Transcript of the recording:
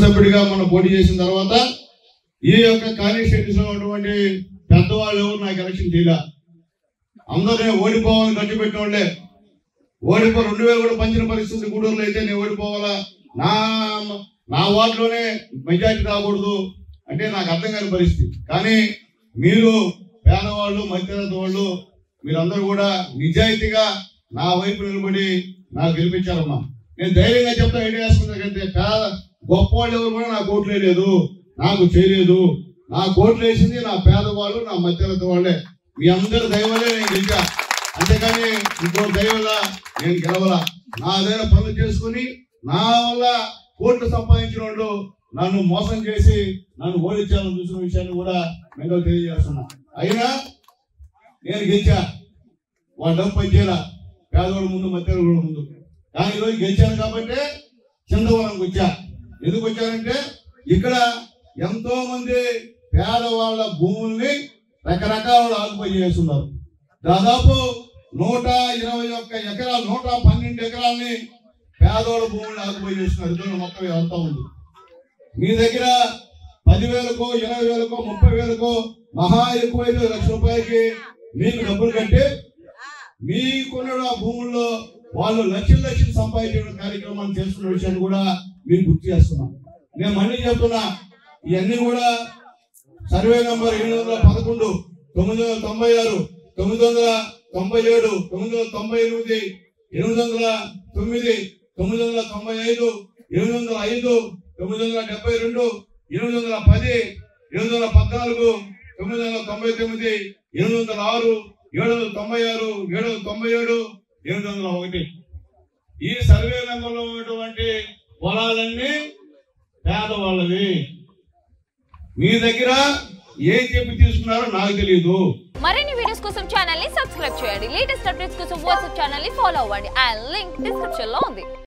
సభ్యుడిగా మనం పోటీ చేసిన తర్వాత ఈ యొక్క కాన్స్టిట్యూన్సీలో ఉన్నటువంటి పెద్దవాళ్ళు ఎవరు నాకు ఎలక్షన్ చేయలే. అందరూ ఓడిపోవాలని ఖర్చు పెట్టినోళ్లే. 2000 కూడా పంచిన పరిస్థితి గూడూరులో అయితే నేను ఓడిపోవాలా, నా వార్డులోనే మెజార్టీ రాకూడదు అంటే నాకు అర్థం కాని పరిస్థితి. కానీ మీరు పేదవాళ్ళు, మధ్యతరగతి వాళ్ళు మీరందరూ కూడా నిజాయితీగా నా వైపు నిలబడి నాకు గెలిపించారమ్మా. నేను ధైర్యంగా చెప్తా, ఐడియా వేసుకుంటే గొప్ప వాళ్ళు ఎవరు కూడా నాకు ఓట్లు వేయలేదు, నాకు చేయలేదు. నాకు ఓట్లు వేసింది నా పేదవాళ్ళు, నా మధ్యతరగతి వాళ్ళే. మీ అందరి దయవల్లే నేను గెలిచా, అంతేకాని ఇంకో దయవల్ల నేను గెలవలా. నా దగ్గర పనులు చేసుకుని నా వల్ల కోట్లు సంపాదించిన వాళ్ళు నన్ను మోసం చేసి నన్ను ఓడించాలని చూసిన విషయాన్ని కూడా మేము తెలియజేస్తున్నా. అయినా నేను గెలిచా, వాళ్ళ డబ్బు పనిచేయాల, పేదవాళ్ళ ముందు మధ్యతరగతి ముందు. కానీ ఈరోజు గెలిచాను కాబట్టి చింతవరంకి వచ్చా. ఎందుకు వచ్చానంటే ఇక్కడ ఎంతో మంది పేదవాళ్ళ భూముల్ని రకరకాల ఆక్యుపై చేస్తున్నారు. దాదాపు 121 ఎకరాలు, 112 ఎకరాలని పేదవాళ్ళ భూముల్ని ఆక్యుపై చేస్తున్నారు. ఇద్దరు మొత్తం అంతా ఉంది. మీ దగ్గర 10,000కో 20,000కో 30,000కో మహా ఎక్కువైతే ₹1,00,000 మీకు డబ్బులు కట్టి మీకున్న ఆ భూముల్లో వాళ్ళు లక్షలు సంపాదించే కార్యక్రమాలు చేస్తున్న విషయాన్ని కూడా మీకు గుర్తు చేస్తున్నాం. నేను మళ్ళీ చెప్తున్నా, ఇవన్నీ కూడా సర్వే నంబర్ 811, 996, 997, 998, 809, 909, 995, 805, 972, 810, 814, 999, 806, 796, 797, 801. ఈ సర్వే నెంబర్లో ఉన్నటువంటి పొలాలన్నీ పేదవాళ్ళవి. మీ దగ్గర ఏం చెప్పి తీసుకున్నారో నాకు తెలియదు. మరిన్ని వీడియోస్ కోసం ఛానల్ ని సబ్స్క్రైబ్ చేయండి. లేటెస్ట్ అప్డేట్స్ కోసం వాట్సాప్ ఛానల్ ని ఫాలో అవ్వండి. ఆ లింక్ డిస్క్రిప్షన్ లో ఉంది.